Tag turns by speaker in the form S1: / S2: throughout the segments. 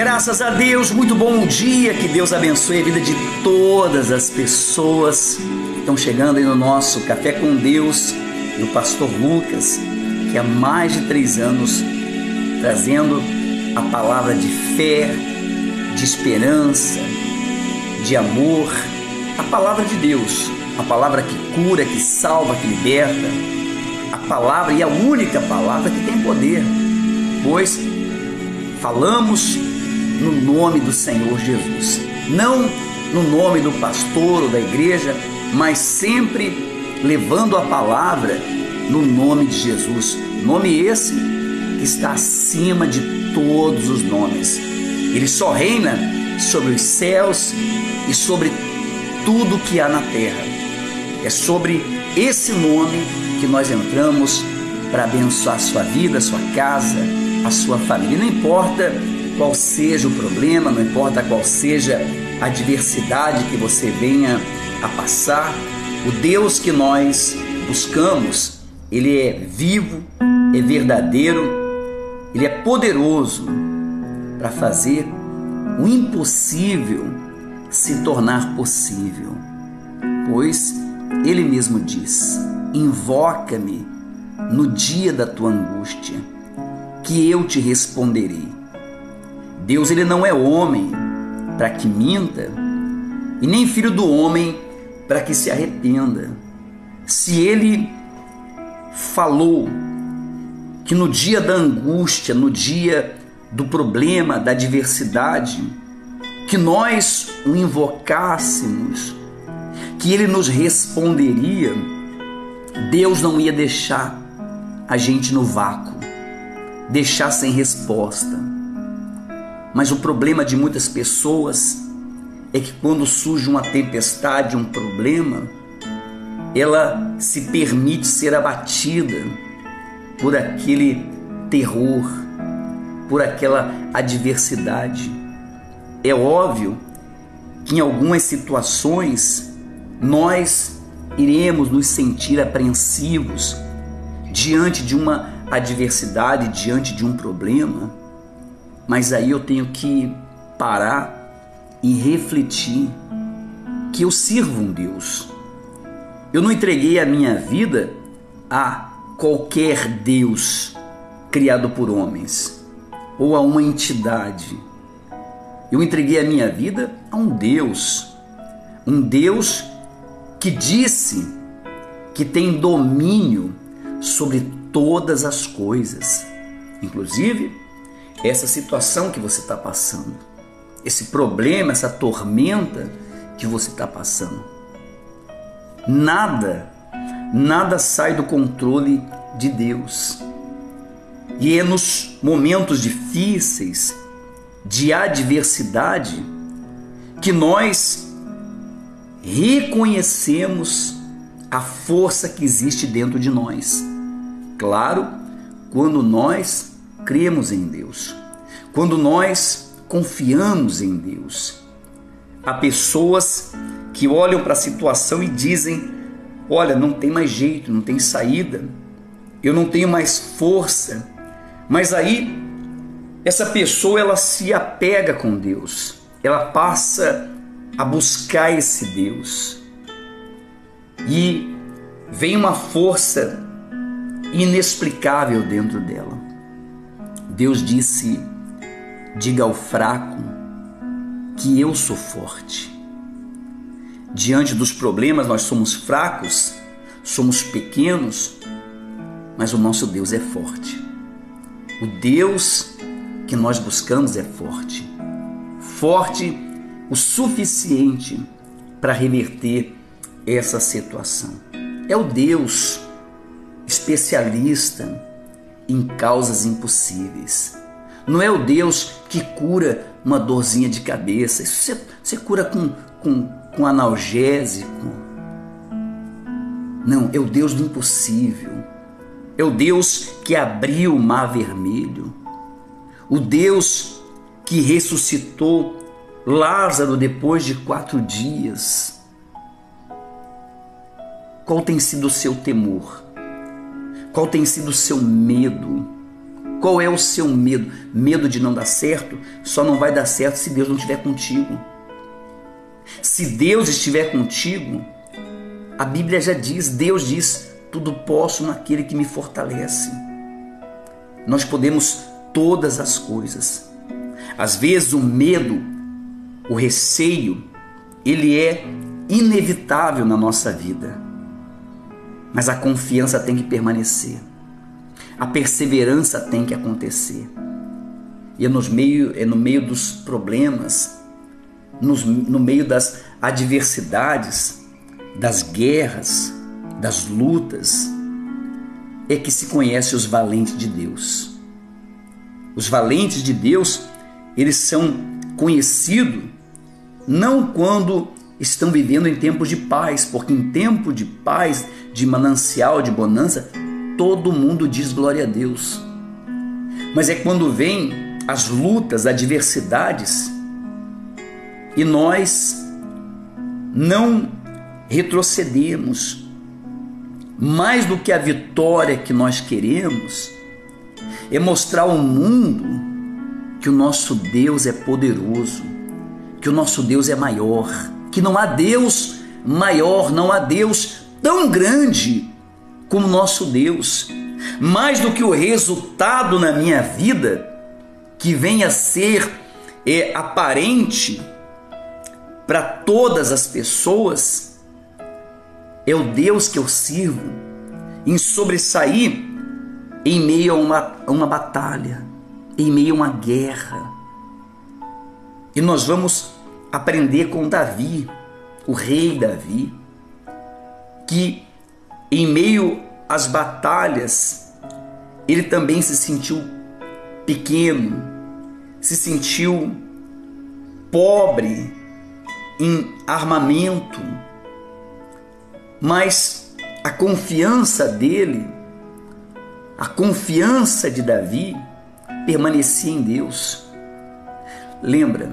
S1: Graças a Deus, muito bom dia, que Deus abençoe a vida de todas as pessoas que estão chegando aí no nosso Café com Deus, e o pastor Lucas, que há mais de 3 anos trazendo a palavra de fé, de esperança, de amor, a palavra de Deus, a palavra que cura, que salva, que liberta, a palavra e a única palavra que tem poder, pois falamos no nome do Senhor Jesus, não no nome do pastor ou da igreja, mas sempre levando a palavra no nome de Jesus, nome esse que está acima de todos os nomes. Ele só reina sobre os céus e sobre tudo que há na terra. É sobre esse nome que nós entramos para abençoar a sua vida, a sua casa, a sua família. Não importa qual seja o problema, não importa qual seja a adversidade que você venha a passar, o Deus que nós buscamos, Ele é vivo, é verdadeiro, Ele é poderoso para fazer o impossível se tornar possível, pois Ele mesmo diz: invoca-me no dia da tua angústia, que eu te responderei. Deus, Ele não é homem para que minta, e nem filho do homem para que se arrependa. Se Ele falou que no dia da angústia, no dia do problema, da adversidade, que nós o invocássemos, que Ele nos responderia, Deus não ia deixar a gente no vácuo, deixar sem resposta. Mas o problema de muitas pessoas é que quando surge uma tempestade, um problema, ela se permite ser abatida por aquele terror, por aquela adversidade. É óbvio que em algumas situações nós iremos nos sentir apreensivos diante de uma adversidade, diante de um problema, mas aí eu tenho que parar e refletir que eu sirvo um Deus. Eu não entreguei a minha vida a qualquer Deus criado por homens ou a uma entidade. Eu entreguei a minha vida a um Deus que disse que tem domínio sobre todas as coisas, inclusive essa situação que você está passando, esse problema, essa tormenta que você está passando. Nada sai do controle de Deus. E é nos momentos difíceis, de adversidade, que nós reconhecemos a força que existe dentro de nós. Claro, quando nós cremos em Deus, quando nós confiamos em Deus. Há pessoas que olham para a situação e dizem: olha, não tem mais jeito, não tem saída, eu não tenho mais força. Mas aí essa pessoa, ela se apega com Deus, ela passa a buscar esse Deus e vem uma força inexplicável dentro dela. Deus disse: diga ao fraco que eu sou forte. Diante dos problemas nós somos fracos, somos pequenos, mas o nosso Deus é forte. O Deus que nós buscamos é forte. Forte o suficiente para reverter essa situação. É o Deus especialista em causas impossíveis. Não é o Deus que cura uma dorzinha de cabeça. Isso você cura com analgésico. Não, é o Deus do impossível. É o Deus que abriu o mar vermelho. O Deus que ressuscitou Lázaro depois de 4 dias. Qual tem sido o seu temor? Qual tem sido o seu medo? Qual é o seu medo? Medo de não dar certo? Só não vai dar certo se Deus não estiver contigo. Se Deus estiver contigo, a Bíblia já diz, Deus diz, tudo posso naquele que me fortalece. Nós podemos todas as coisas. Às vezes o medo, o receio, ele é inevitável na nossa vida. Mas a confiança tem que permanecer. A perseverança tem que acontecer. E é no meio dos problemas, no meio das adversidades, das guerras, das lutas, é que se conhece os valentes de Deus. Os valentes de Deus, eles são conhecidos não quando estão vivendo em tempos de paz, porque em tempo de paz, de manancial, de bonança, todo mundo diz glória a Deus. Mas é quando vem as lutas, adversidades, e nós não retrocedemos. Mais do que a vitória que nós queremos, é mostrar ao mundo que o nosso Deus é poderoso, que o nosso Deus é maior, que não há Deus maior, não há Deus tão grande como nosso Deus. Mais do que o resultado na minha vida, que venha a ser aparente para todas as pessoas, é o Deus que eu sirvo, em sobressair em meio a uma batalha, em meio a uma guerra. E nós vamos aprender com Davi, o rei Davi, que em meio às batalhas, ele também se sentiu pequeno, se sentiu pobre em armamento, mas a confiança dele, a confiança de Davi permanecia em Deus. Lembra,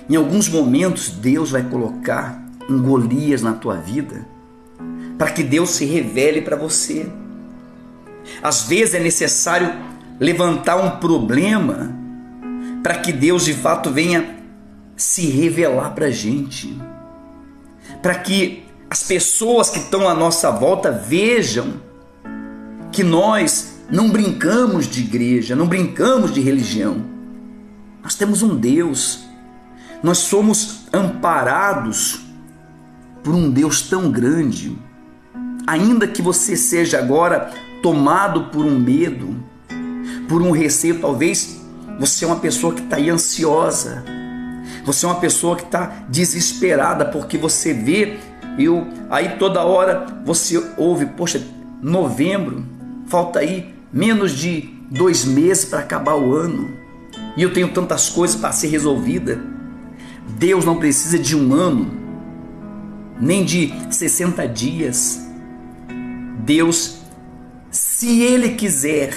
S1: em alguns momentos Deus vai colocar um Golias na tua vida para que Deus se revele para você. Às vezes é necessário levantar um problema para que Deus de fato venha se revelar para a gente, para que as pessoas que estão à nossa volta vejam que nós não brincamos de igreja, não brincamos de religião. Nós temos um Deus, nós somos amparados por um Deus tão grande. Ainda que você seja agora tomado por um medo, por um receio, talvez você é uma pessoa que está aí ansiosa, você é uma pessoa que está desesperada, porque você vê, aí toda hora você ouve, poxa, novembro, falta aí menos de 2 meses para acabar o ano, e eu tenho tantas coisas para ser resolvida. Deus não precisa de 1 ano, nem de 60 dias. Deus, se Ele quiser,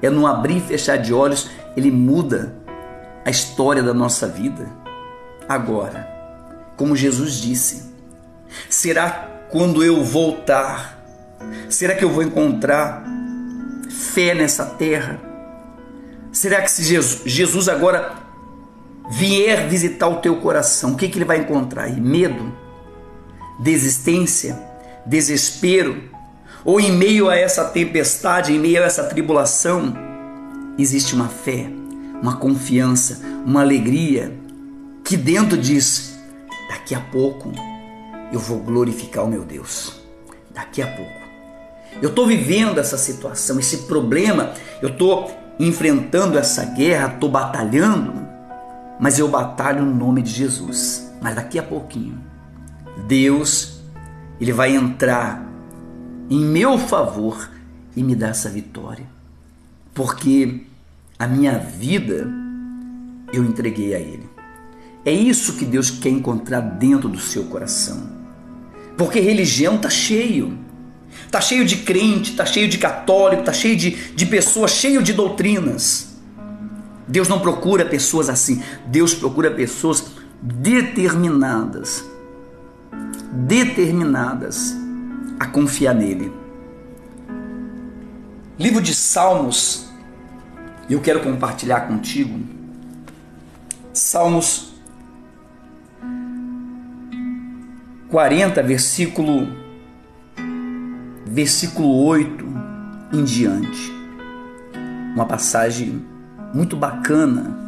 S1: é no abrir e fechar de olhos, Ele muda a história da nossa vida. Agora, como Jesus disse, será quando eu voltar, será que eu vou encontrar fé nessa terra? Será que se Jesus agora vier visitar o teu coração, o que Ele vai encontrar aí? Medo? Desistência? Desespero? Ou em meio a essa tempestade, em meio a essa tribulação, existe uma fé, uma confiança, uma alegria que dentro diz, daqui a pouco eu vou glorificar o meu Deus. Daqui a pouco. Eu estou vivendo essa situação, esse problema, eu estou enfrentando essa guerra, estou batalhando, mas eu batalho no nome de Jesus. Mas daqui a pouquinho, Deus, Ele vai entrar em meu favor e me dar essa vitória, porque a minha vida eu entreguei a Ele. É isso que Deus quer encontrar dentro do seu coração, porque religião está cheio de crente, está cheio de católico, está cheio de pessoas, cheio de doutrinas. Deus não procura pessoas assim, Deus procura pessoas determinadas a confiar nele. Livro de Salmos, eu quero compartilhar contigo. Salmos 40, versículo 8 em diante. Uma passagem muito bacana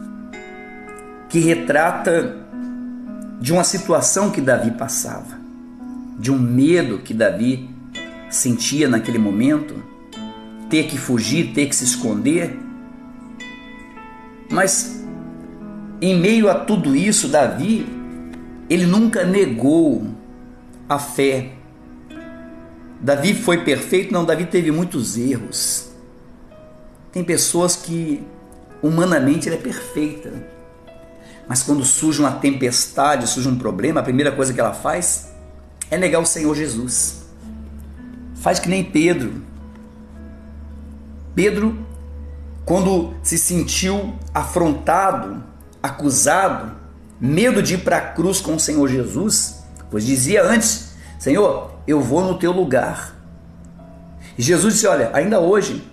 S1: que retrata de uma situação que Davi passava, de um medo que Davi sentia naquele momento, ter que fugir, ter que se esconder. Mas em meio a tudo isso, Davi, ele nunca negou a fé. Davi foi perfeito? Não, Davi teve muitos erros. Tem pessoas que humanamente ela é perfeita, mas quando surge uma tempestade, surge um problema, a primeira coisa que ela faz é negar o Senhor Jesus. Faz que nem Pedro. Pedro, quando se sentiu afrontado, acusado, medo de ir para a cruz com o Senhor Jesus, pois dizia antes: Senhor, eu vou no teu lugar. E Jesus disse: olha, ainda hoje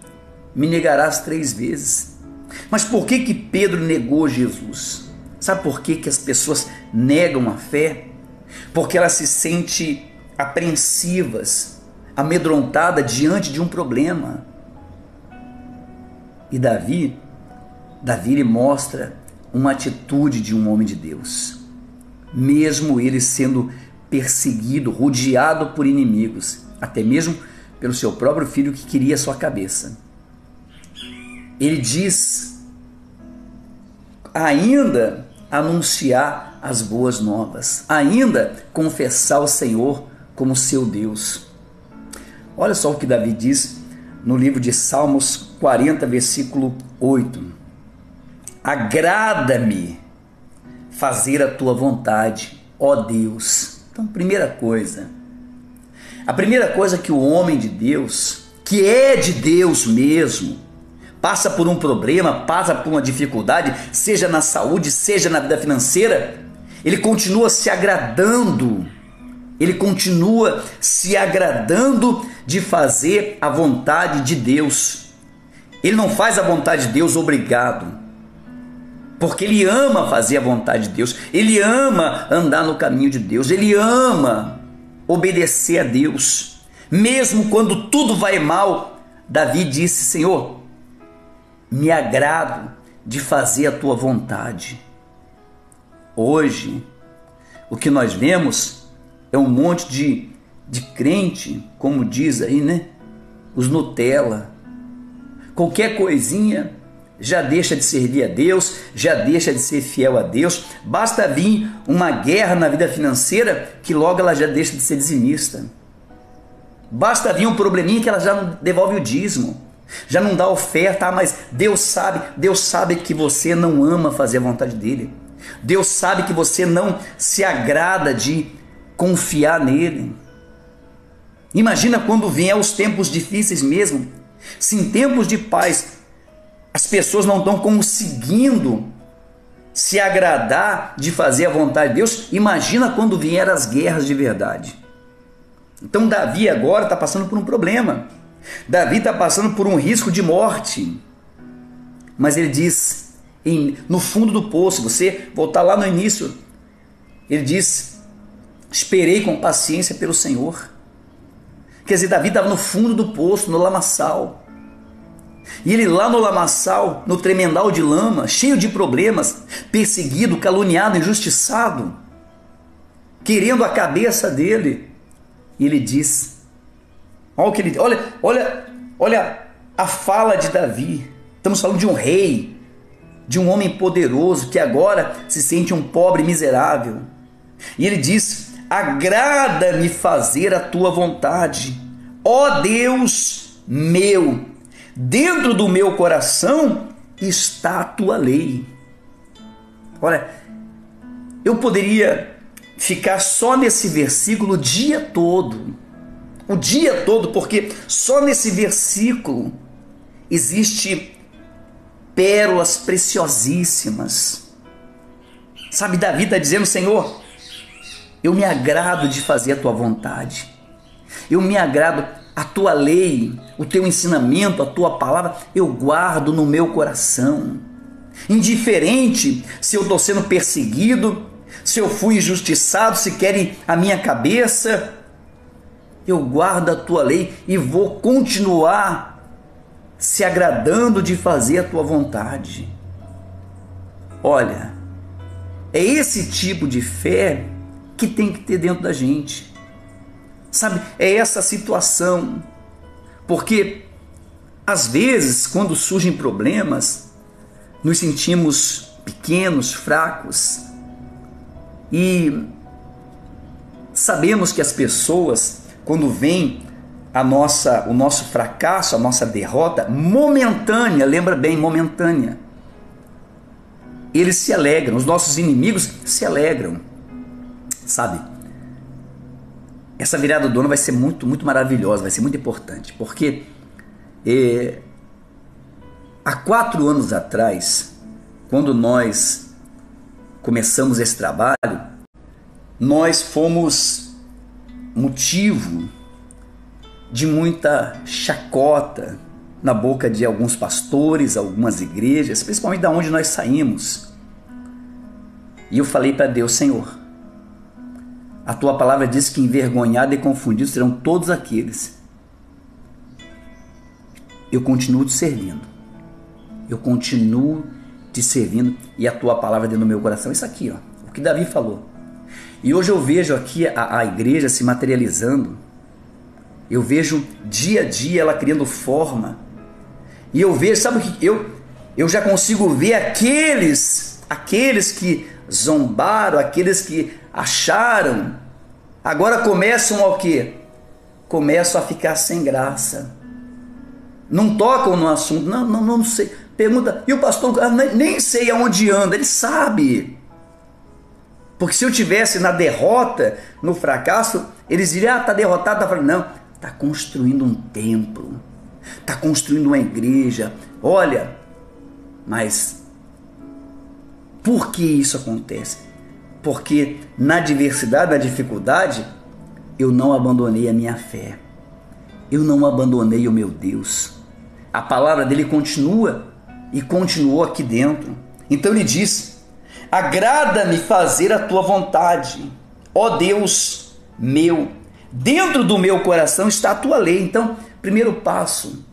S1: me negarás 3 vezes. Mas por que Pedro negou Jesus? Sabe por que as pessoas negam a fé? Porque elas se sentem apreensivas, amedrontadas diante de um problema. E Davi ele mostra uma atitude de um homem de Deus, mesmo ele sendo perseguido, rodeado por inimigos, até mesmo pelo seu próprio filho que queria a sua cabeça. Ele diz ainda anunciar as boas novas, ainda confessar o Senhor como seu Deus. Olha só o que Davi diz no livro de Salmos 40, versículo 8. Agrada-me fazer a tua vontade, ó Deus. Então, a primeira coisa que o homem de Deus, que é de Deus mesmo, passa por um problema, passa por uma dificuldade, seja na saúde, seja na vida financeira, ele continua se agradando, de fazer a vontade de Deus. Ele não faz a vontade de Deus obrigado, porque ele ama fazer a vontade de Deus, ele ama andar no caminho de Deus, ele ama obedecer a Deus, mesmo quando tudo vai mal. Davi disse: Senhor, me agrado de fazer a tua vontade. Hoje, o que nós vemos é um monte de crente, como diz aí, né? Os Nutella. Qualquer coisinha já deixa de servir a Deus, já deixa de ser fiel a Deus. Basta vir uma guerra na vida financeira que logo ela já deixa de ser dizimista. Basta vir um probleminha que ela já não devolve o dízimo, já não dá oferta. Mas Deus sabe que você não ama fazer a vontade dele. Deus sabe que você não se agrada de confiar nele. Imagina quando vier os tempos difíceis mesmo. Se em tempos de paz as pessoas não estão conseguindo se agradar de fazer a vontade de Deus, imagina quando vier as guerras de verdade. Então Davi agora está passando por um problema. Davi está passando por um risco de morte. Mas ele diz, no fundo do poço, você voltar lá no início, ele diz: esperei com paciência pelo Senhor. Quer dizer, Davi estava no fundo do poço, no lamaçal. E ele lá no lamaçal, no tremendal de lama, cheio de problemas, perseguido, caluniado, injustiçado, querendo a cabeça dele. E ele diz, olha a fala de Davi. Estamos falando de um rei, de um homem poderoso que agora se sente um pobre miserável. E ele diz: agrada-me fazer a tua vontade, ó Deus meu, dentro do meu coração está a tua lei. Olha, eu poderia ficar só nesse versículo o dia todo, porque só nesse versículo existe pérolas preciosíssimas. Sabe, Davi está dizendo: Senhor, eu me agrado de fazer a tua vontade, eu me agrado a tua lei, o teu ensinamento, a tua palavra, eu guardo no meu coração. Indiferente se eu estou sendo perseguido, se eu fui injustiçado, se querem a minha cabeça, eu guardo a tua lei e vou continuar se agradando de fazer a tua vontade. Olha, é esse tipo de fé que tem que ter dentro da gente. Sabe, é essa situação. Porque, às vezes, quando surgem problemas, nos sentimos pequenos, fracos. E sabemos que as pessoas, quando vem o nosso fracasso, a nossa derrota momentânea, lembra bem, momentânea, eles se alegram, os nossos inimigos se alegram, sabe? Essa virada do ano vai ser muito, muito maravilhosa, vai ser muito importante, porque há 4 anos atrás, quando nós começamos esse trabalho, nós fomos motivo de muita chacota na boca de alguns pastores, algumas igrejas, principalmente da onde nós saímos. E eu falei para Deus: Senhor, a tua palavra diz que envergonhados e confundidos serão todos aqueles. Eu continuo te servindo. Eu continuo te servindo e a tua palavra dentro do meu coração. Isso aqui, ó, o que Davi falou. E hoje eu vejo aqui a igreja se materializando. Eu vejo dia a dia ela criando forma. E eu vejo, sabe o que eu já consigo ver aqueles que zombaram, aqueles que acharam, agora começam ao quê? Começam a ficar sem graça. Não tocam no assunto. Não sei. Pergunta, e o pastor? Nem sei aonde anda. Ele sabe. Porque se eu tivesse na derrota, no fracasso, eles diriam: está derrotado, está falando. Não, está construindo um templo, está construindo uma igreja. Olha, mas por que isso acontece? Porque na adversidade, na dificuldade, eu não abandonei a minha fé. Eu não abandonei o meu Deus. A palavra dele continua e continuou aqui dentro. Então ele diz: agrada-me fazer a tua vontade, ó Deus meu. Dentro do meu coração está a tua lei. Então, primeiro passo,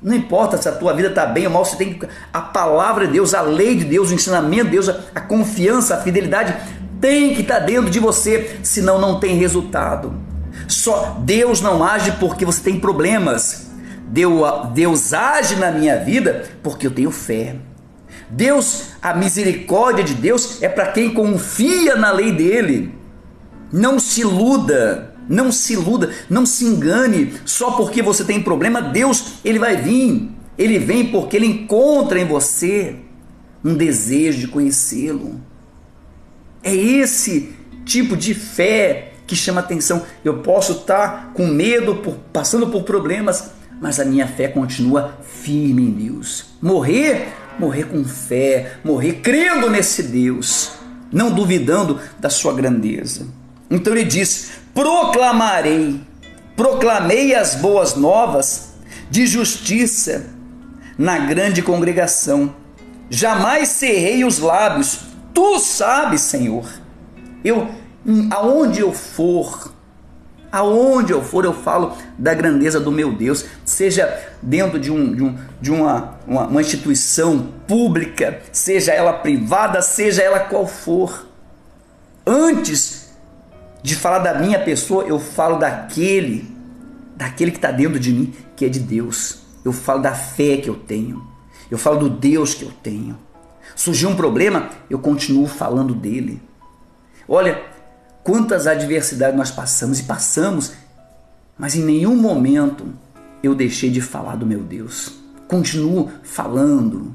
S1: não importa se a tua vida está bem ou mal, você tem que, a palavra de Deus, a lei de Deus, o ensinamento de Deus, a confiança, a fidelidade tem que estar dentro de você, senão não tem resultado. Só Deus não age porque você tem problemas. Deus age na minha vida porque eu tenho fé. Deus, a misericórdia de Deus é para quem confia na lei dele. Não se iluda, não se engane. Só porque você tem problema, Deus, ele vai vir. Ele vem porque ele encontra em você um desejo de conhecê-lo. É esse tipo de fé que chama atenção. Eu posso estar com medo, passando por problemas, mas a minha fé continua firme em Deus. Morrer com fé, morrer crendo nesse Deus, não duvidando da sua grandeza. Então ele diz: proclamei as boas novas de justiça na grande congregação. Jamais cerrei os lábios. Tu sabes, Senhor. Aonde eu for, eu falo da grandeza do meu Deus, seja dentro de uma instituição pública, seja ela privada, seja ela qual for. Antes de falar da minha pessoa, eu falo daquele que está dentro de mim, que é de Deus. Eu falo da fé que eu tenho, eu falo do Deus que eu tenho. Surgiu um problema, eu continuo falando dele. Olha, quantas adversidades nós passamos, mas em nenhum momento eu deixei de falar do meu Deus. Continuo falando.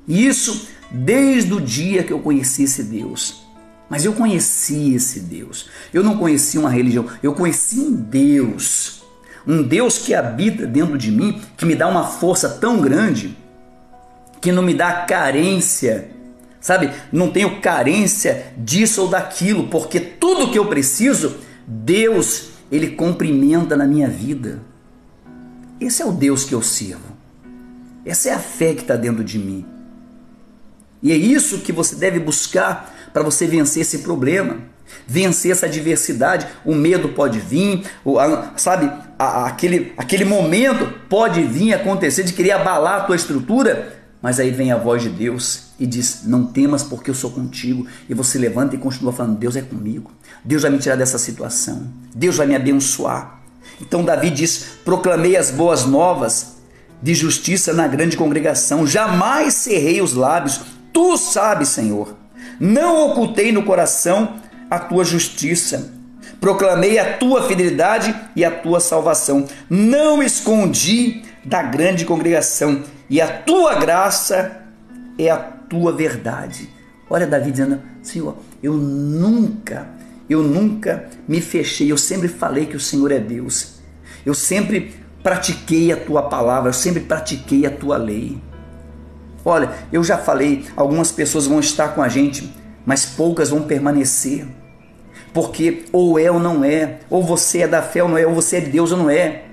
S1: E isso desde o dia que eu conheci esse Deus. Mas eu conheci esse Deus. Eu não conheci uma religião, eu conheci um Deus. Um Deus que habita dentro de mim, que me dá uma força tão grande, que não me dá carência, sabe? Não tenho carência disso ou daquilo, porque tudo que eu preciso, Deus, ele cumprimenta na minha vida. esse é o Deus que eu sirvo. Essa é a fé que está dentro de mim. E é isso que você deve buscar para você vencer esse problema, vencer essa adversidade. O medo pode vir, sabe, aquele momento pode vir acontecer de querer abalar a tua estrutura, mas aí vem a voz de Deus e diz: não temas, porque eu sou contigo. E você levanta e continua falando: Deus é comigo, Deus vai me tirar dessa situação, Deus vai me abençoar. Então Davi diz: proclamei as boas novas de justiça na grande congregação, jamais cerrei os lábios. Tu sabes, Senhor, não ocultei no coração a tua justiça. Proclamei a tua fidelidade e a tua salvação. Não escondi da grande congregação, e a tua graça é a tua verdade. Olha Davi dizendo: Senhor, eu nunca me fechei, eu sempre falei que o Senhor é Deus. Eu sempre pratiquei a tua palavra, eu sempre pratiquei a tua lei. Olha, eu já falei, algumas pessoas vão estar com a gente, mas poucas vão permanecer. Porque ou é ou não é, ou você é da fé ou não é, ou você é de Deus ou não é.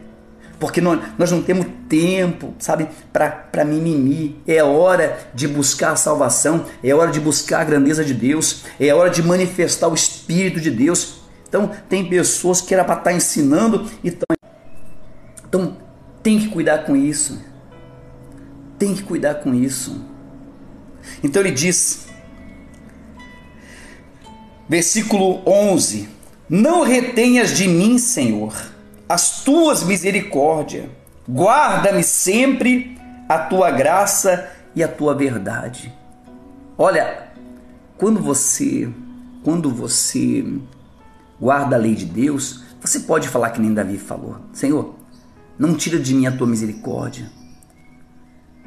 S1: Porque nós não temos tempo, sabe, para mimimi. É hora de buscar a salvação, é hora de buscar a grandeza de Deus, é hora de manifestar o Espírito de Deus. Então, tem pessoas que era para estar ensinando e estão. Então, tem que cuidar com isso. Tem que cuidar com isso. Então ele diz, versículo 11: não retenhas de mim, Senhor, as tuas misericórdias, guarda-me sempre a tua graça e a tua verdade. Olha, quando você guarda a lei de Deus, você pode falar que nem Davi falou: Senhor, não tira de mim a tua misericórdia,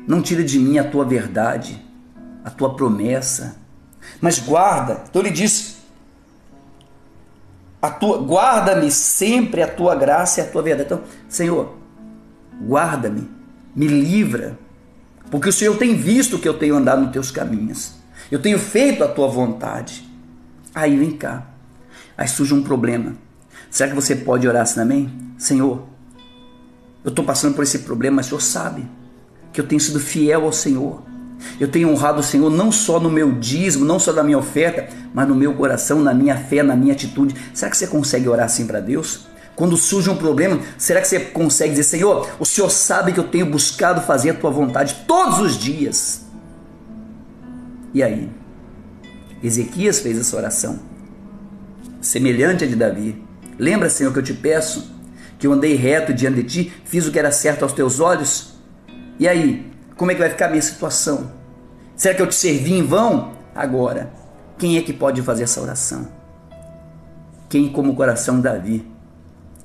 S1: não tira de mim a tua verdade, a tua promessa, mas guarda. Então ele diz: guarda-me sempre a tua graça e a tua verdade. Então, Senhor, guarda-me, me livra, porque o Senhor tem visto que eu tenho andado nos teus caminhos, eu tenho feito a tua vontade. Aí vem cá, aí surge um problema. Será que você pode orar assim também? Senhor, eu estou passando por esse problema, mas o Senhor sabe que eu tenho sido fiel ao Senhor. Eu tenho honrado o Senhor não só no meu dízimo, não só na minha oferta, mas no meu coração, na minha fé, na minha atitude. Será que você consegue orar assim para Deus? Quando surge um problema, será que você consegue dizer: Senhor, o Senhor sabe que eu tenho buscado fazer a tua vontade todos os dias? E aí? Ezequias fez essa oração, semelhante à de Davi. Lembra, Senhor, que eu te peço, que eu andei reto diante de ti, fiz o que era certo aos teus olhos? E aí, como é que vai ficar a minha situação? Será que eu te servi em vão? Agora, quem é que pode fazer essa oração? Quem, como o coração de Davi,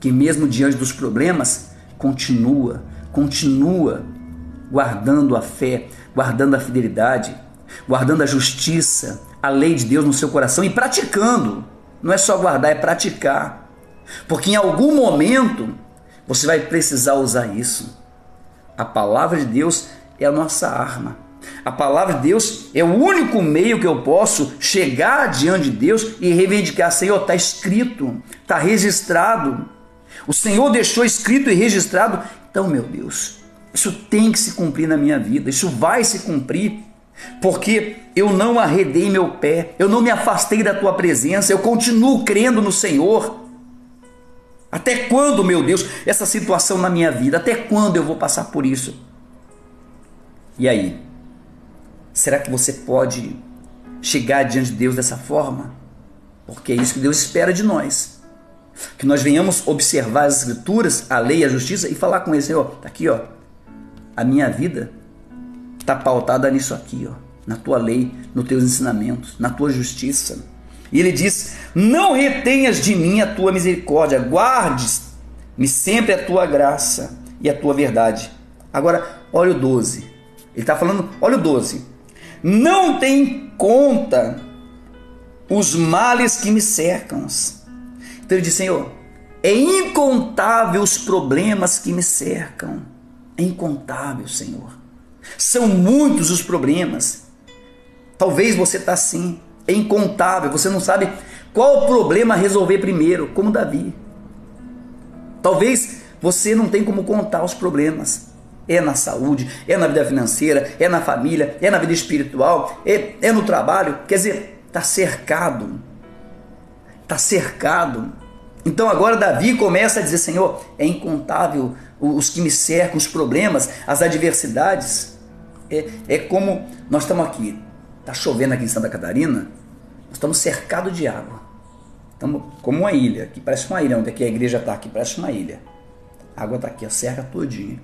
S1: que mesmo diante dos problemas, continua guardando a fé, guardando a fidelidade, guardando a justiça, a lei de Deus no seu coração e praticando. Não é só guardar, é praticar. Porque em algum momento você vai precisar usar isso. A palavra de Deus é a nossa arma. A palavra de Deus é o único meio que eu posso chegar diante de Deus e reivindicar: Senhor, está escrito, está registrado. O Senhor deixou escrito e registrado. Então, meu Deus, isso tem que se cumprir na minha vida. Isso vai se cumprir, porque eu não arredei meu pé, eu não me afastei da tua presença, eu continuo crendo no Senhor. Até quando, meu Deus, essa situação na minha vida? Até quando eu vou passar por isso? E aí? Será que você pode chegar diante de Deus dessa forma? Porque é isso que Deus espera de nós. Que nós venhamos observar as Escrituras, a lei e a justiça e falar com Ele: Senhor, está aqui, ó, a minha vida está pautada nisso aqui, ó, na tua lei, nos teus ensinamentos, na tua justiça. E ele diz: não retenhas de mim a tua misericórdia, guardes-me sempre a tua graça e a tua verdade. Agora, olha o 12. Ele está falando, olha o 12. Não tem em conta os males que me cercam. Então ele diz: Senhor, é incontável os problemas que me cercam. É incontável, Senhor. São muitos os problemas. Talvez você está assim. É incontável, você não sabe qual problema resolver primeiro, como Davi. Talvez você não tem como contar os problemas. É na saúde, é na vida financeira, é na família, é na vida espiritual, é no trabalho. Quer dizer, está cercado. Está cercado. Então agora Davi começa a dizer: Senhor, é incontável os que me cercam, os problemas, as adversidades. É como nós estamos aqui, está chovendo aqui em Santa Catarina, nós estamos cercados de água. Estamos como uma ilha, que parece uma ilha, onde aqui a igreja está, aqui parece uma ilha. A água está aqui, a cerca todinha.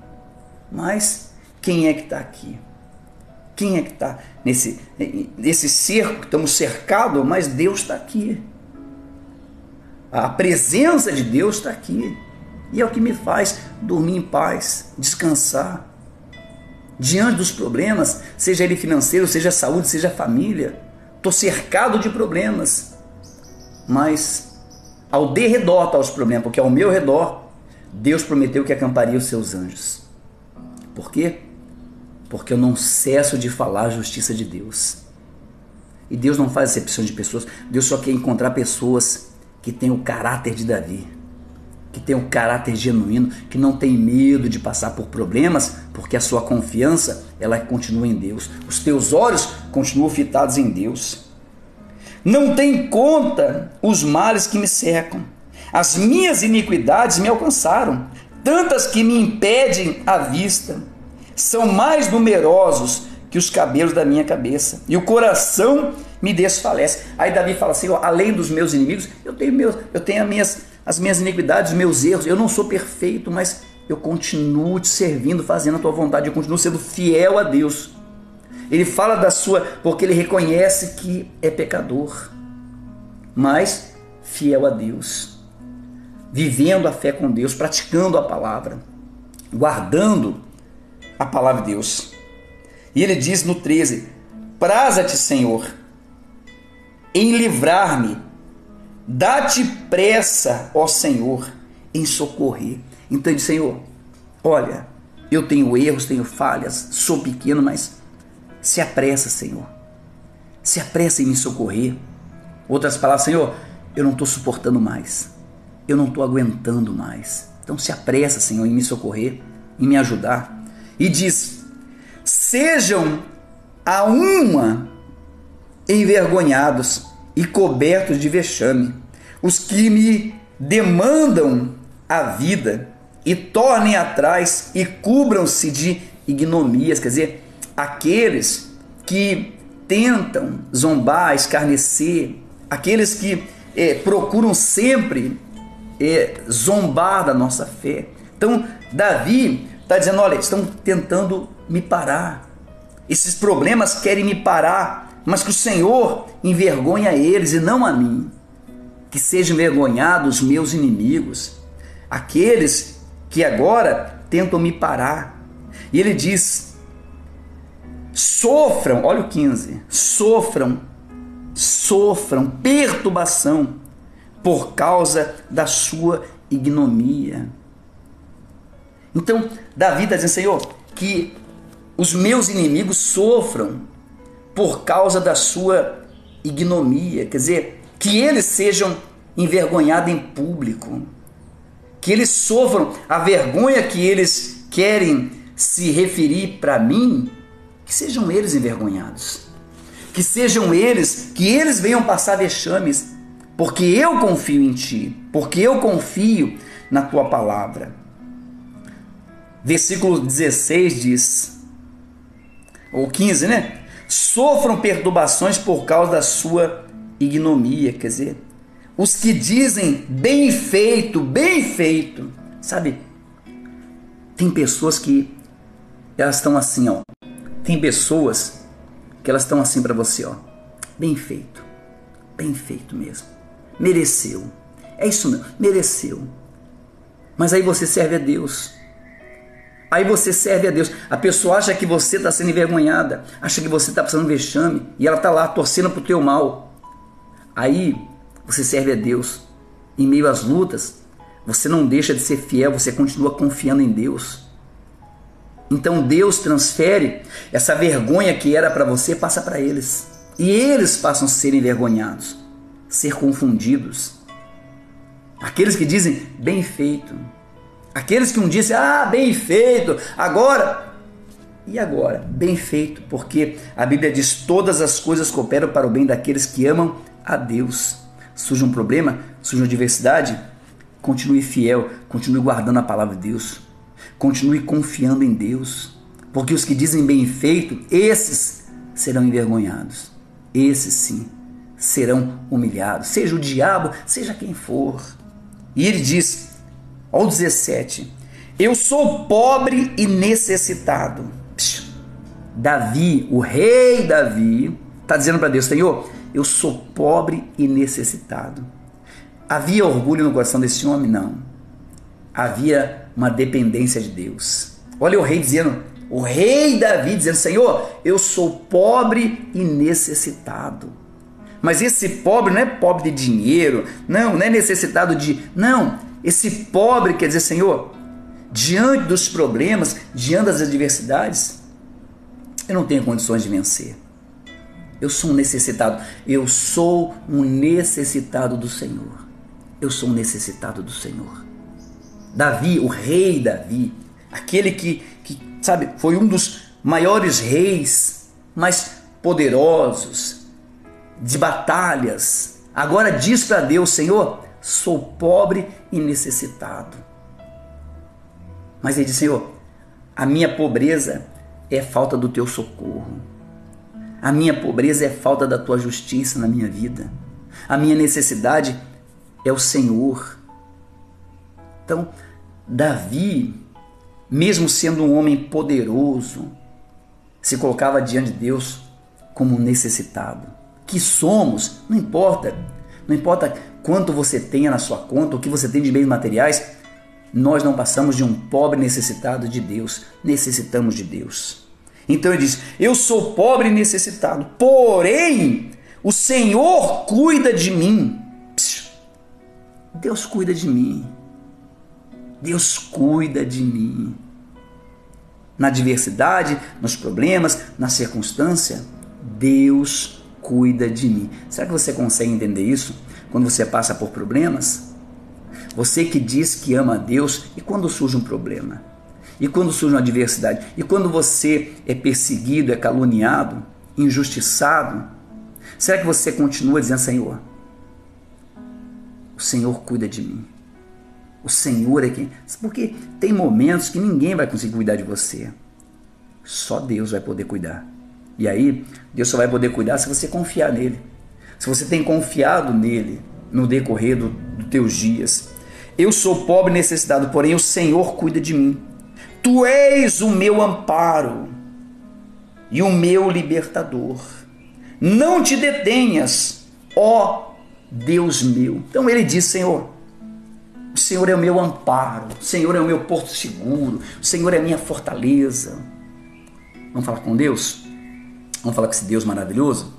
S1: Mas quem é que está aqui? Quem é que está nesse cerco? Estamos cercados, mas Deus está aqui. A presença de Deus está aqui. E é o que me faz dormir em paz, descansar. Diante dos problemas, seja ele financeiro, seja saúde, seja família, estou cercado de problemas. Mas ao derredor estão os problemas, porque ao meu redor, Deus prometeu que acamparia os seus anjos. Por quê? Porque eu não cesso de falar a justiça de Deus. E Deus não faz acepção de pessoas. Deus só quer encontrar pessoas que têm o caráter de Davi, que têm um caráter genuíno, que não tem medo de passar por problemas, porque a sua confiança, ela continua em Deus. Os teus olhos continuam fitados em Deus. Não tem conta os males que me cercam. As minhas iniquidades me alcançaram, tantas que me impedem a vista. São mais numerosos que os cabelos da minha cabeça, e o coração me desfalece. Aí Davi fala assim: ó, além dos meus inimigos, eu tenho as minhas iniquidades, os meus erros. Eu não sou perfeito, mas eu continuo te servindo, fazendo a tua vontade, eu continuo sendo fiel a Deus. Ele fala da sua, porque ele reconhece que é pecador, mas fiel a Deus, vivendo a fé com Deus, praticando a palavra, guardando a palavra de Deus. E ele diz no 13: praza-te, Senhor, em livrar-me, dá-te pressa, ó Senhor, em socorrer. Então ele diz: Senhor, olha, eu tenho erros, tenho falhas, sou pequeno, mas se apressa, Senhor, se apressa em me socorrer. Outras palavras: Senhor, eu não estou suportando mais, eu não estou aguentando mais. Então se apressa, Senhor, em me socorrer, em me ajudar. E diz: sejam a uma envergonhados e cobertos de vexame os que me demandam a vida, e tornem atrás e cubram-se de ignominias. Quer dizer, aqueles que tentam zombar, escarnecer, aqueles que procuram sempre zombar da nossa fé. Então Davi está dizendo: olha, estão tentando me parar, esses problemas querem me parar, mas que o Senhor envergonha eles e não a mim. Que sejam envergonhados os meus inimigos, aqueles que agora tentam me parar. E ele diz: sofram, olha o 15, sofram perturbação por causa da sua ignomia. Então Davi está dizendo: Senhor, que os meus inimigos sofram por causa da sua ignomia, quer dizer, que eles sejam envergonhados em público, que eles sofram a vergonha que eles querem se referir para mim, que sejam eles envergonhados, que sejam eles, que eles venham passar vexames, porque eu confio em Ti, porque eu confio na Tua palavra. Versículo 16 diz, ou 15, né? Sofram perturbações por causa da sua ignomia, quer dizer, os que dizem bem feito, sabe? Tem pessoas que elas estão assim, ó. Tem pessoas que elas estão assim para você, ó. Bem feito mesmo. Mereceu. É isso mesmo, mereceu. Mas aí você serve a Deus. A pessoa acha que você está sendo envergonhada, acha que você está passando vexame, e ela está lá torcendo para o teu mal. Aí você serve a Deus. Em meio às lutas, você não deixa de ser fiel, você continua confiando em Deus. Então Deus transfere essa vergonha que era para você, passa para eles. E eles passam a ser envergonhados, ser confundidos. Aqueles que dizem bem feito, Aqueles que um dia disseram, bem feito, agora... E agora? Bem feito, porque a Bíblia diz, todas as coisas cooperam para o bem daqueles que amam a Deus. Surge um problema, surge uma adversidade, continue fiel, continue guardando a palavra de Deus, continue confiando em Deus, porque os que dizem bem feito, esses serão envergonhados, esses sim serão humilhados, seja o diabo, seja quem for. E ele diz, ao 17, eu sou pobre e necessitado. Davi, o rei Davi, está dizendo para Deus, Senhor, eu sou pobre e necessitado. Havia orgulho no coração desse homem? Não. Havia uma dependência de Deus. Olha o rei dizendo, o rei Davi dizendo, Senhor, eu sou pobre e necessitado. Mas esse pobre não é pobre de dinheiro, não é necessitado de... Não, esse pobre quer dizer, Senhor, diante dos problemas, diante das adversidades, eu não tenho condições de vencer. Eu sou um necessitado. Eu sou um necessitado do Senhor. Eu sou um necessitado do Senhor. Davi, o rei Davi, aquele que sabe, foi um dos maiores reis, mais poderosos, de batalhas, agora diz para Deus, Senhor, sou pobre e necessitado. Mas ele diz, Senhor, a minha pobreza é falta do teu socorro. A minha pobreza é falta da tua justiça na minha vida. A minha necessidade é o Senhor. Então, Davi, mesmo sendo um homem poderoso, se colocava diante de Deus como um necessitado. Que somos, não importa quanto você tenha na sua conta, o que você tem de bens materiais, nós não passamos de um pobre necessitado de Deus, necessitamos de Deus. Então ele diz, eu sou pobre e necessitado, porém o Senhor cuida de mim. Deus cuida de mim. Deus cuida de mim. Na adversidade, nos problemas, na circunstância, Deus cuida de mim. Será que você consegue entender isso? Quando você passa por problemas, você que diz que ama a Deus, e quando surge um problema? E quando surge uma adversidade? E quando você é perseguido, é caluniado, injustiçado? Será que você continua dizendo, Senhor, o Senhor cuida de mim? O Senhor é quem... Porque tem momentos que ninguém vai conseguir cuidar de você. Só Deus vai poder cuidar. E aí, Deus só vai poder cuidar se você confiar nele. Se você tem confiado nele no decorrer dos teus dias. Eu sou pobre e necessitado, porém o Senhor cuida de mim. Tu és o meu amparo e o meu libertador. Não te detenhas, ó Deus meu. Então ele diz, Senhor, o Senhor é o meu amparo, o Senhor é o meu porto seguro, o Senhor é a minha fortaleza. Vamos falar com Deus? Vamos falar com esse Deus maravilhoso?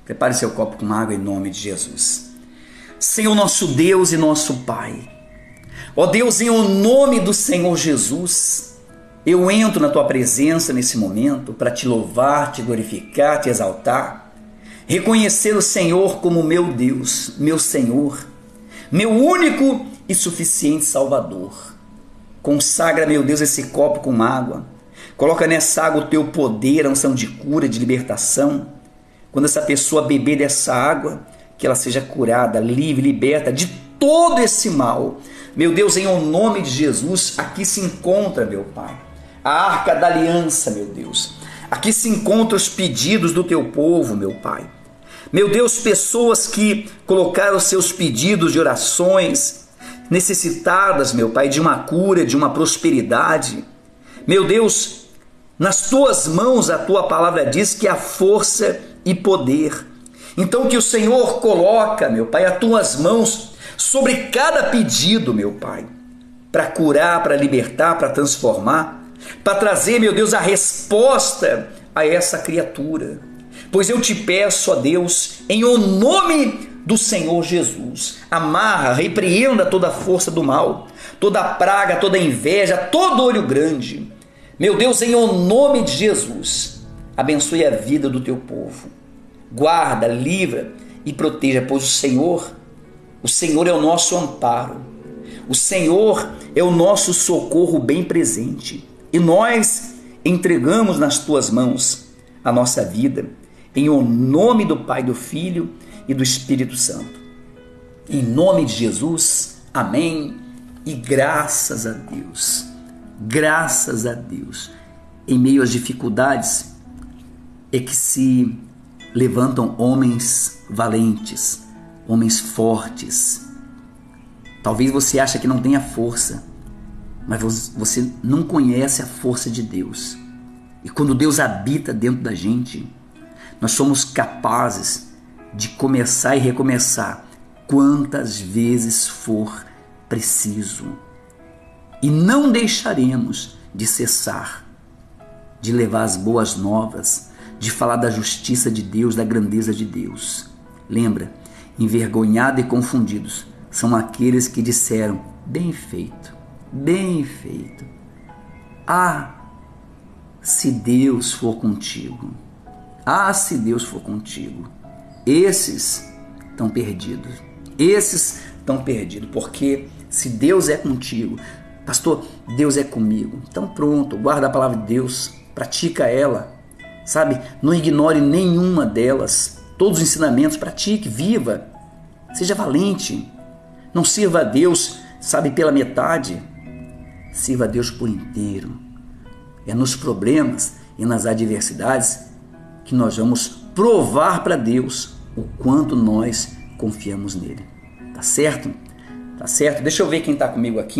S1: Prepare seu copo com água em nome de Jesus. Senhor nosso Deus e nosso Pai, ó Deus, em o nome do Senhor Jesus, eu entro na tua presença nesse momento para te louvar, te glorificar, te exaltar, reconhecer o Senhor como meu Deus, meu Senhor, meu único e suficiente Salvador. Consagra, meu Deus, esse copo com água. Coloca nessa água o teu poder, a unção de cura, de libertação. Quando essa pessoa beber dessa água, que ela seja curada, livre, liberta de todo esse mal. Meu Deus, em o nome de Jesus, aqui se encontra, meu Pai, a arca da aliança, meu Deus. Aqui se encontram os pedidos do teu povo, meu Pai. Meu Deus, pessoas que colocaram seus pedidos de orações, necessitadas, meu Pai, de uma cura, de uma prosperidade. Meu Deus, nas tuas mãos a tua palavra diz que há força e poder. Então que o Senhor coloca, meu Pai, as tuas mãos sobre cada pedido, meu Pai, para curar, para libertar, para transformar, para trazer, meu Deus, a resposta a essa criatura. Pois eu te peço, ó Deus, em o nome do Senhor Jesus, amarra, repreenda toda a força do mal, toda a praga, toda a inveja, todo olho grande. Meu Deus, em o nome de Jesus, abençoe a vida do teu povo. Guarda, livra e proteja, pois o Senhor é o nosso amparo. O Senhor é o nosso socorro bem presente e nós entregamos nas tuas mãos a nossa vida, em o nome do Pai, do Filho e do Espírito Santo. Em nome de Jesus, amém e graças a Deus. Graças a Deus. Em meio às dificuldades é que se levantam homens valentes, homens fortes. Talvez você ache que não tenha força, mas você não conhece a força de Deus. E quando Deus habita dentro da gente, nós somos capazes de começar e recomeçar quantas vezes for preciso. E não deixaremos de cessar de levar as boas novas, de falar da justiça de Deus, da grandeza de Deus. Lembra, envergonhados e confundidos são aqueles que disseram: bem feito, bem feito. Ah, se Deus for contigo. Ah, se Deus for contigo. Esses estão perdidos. Esses estão perdidos, porque se Deus é contigo, pastor, Deus é comigo. Então pronto, guarda a palavra de Deus, pratica ela, sabe? Não ignore nenhuma delas. Todos os ensinamentos, pratique, viva. Seja valente. Não sirva a Deus, sabe, pela metade. Sirva a Deus por inteiro. É nos problemas e nas adversidades que nós vamos provar para Deus o quanto nós confiamos nele. Tá certo? Tá certo? Deixa eu ver quem está comigo aqui.